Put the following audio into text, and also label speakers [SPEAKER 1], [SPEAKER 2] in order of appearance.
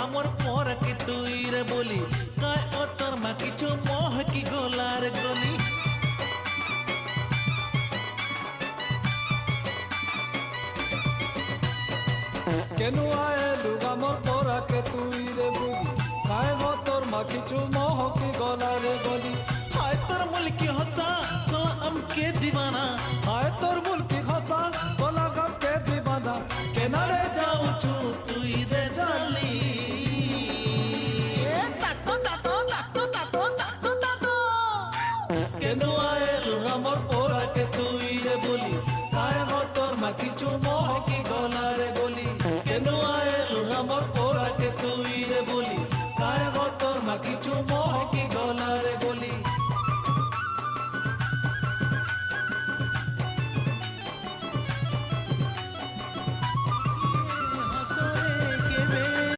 [SPEAKER 1] আমার পরাকে তুই রে বলি কায় ও তোর মা কিছু মোহ কি গলার গলি
[SPEAKER 2] কেন আয়েলু আমার পরাকে তুই রে বলি কায় গো তোর মা কিছু মোহ কি গলার গলি
[SPEAKER 1] হায় তোর মুলকি হসা গলা আমকে দিবানা
[SPEAKER 2] হায় তোর মুলকি খসা গলা গামকে দিবানা কেনারে
[SPEAKER 1] যাউছু তুই রে জালি কেন আয়েলু আমার পরাকে তুই রে বলি কায় গো তোর মা কিছু মোহ কি গলার গলি কেন আয়েলু আমার পরাকে তুই রে বলি কায় গো তোর মা কিছু মোহ কি গলার গলি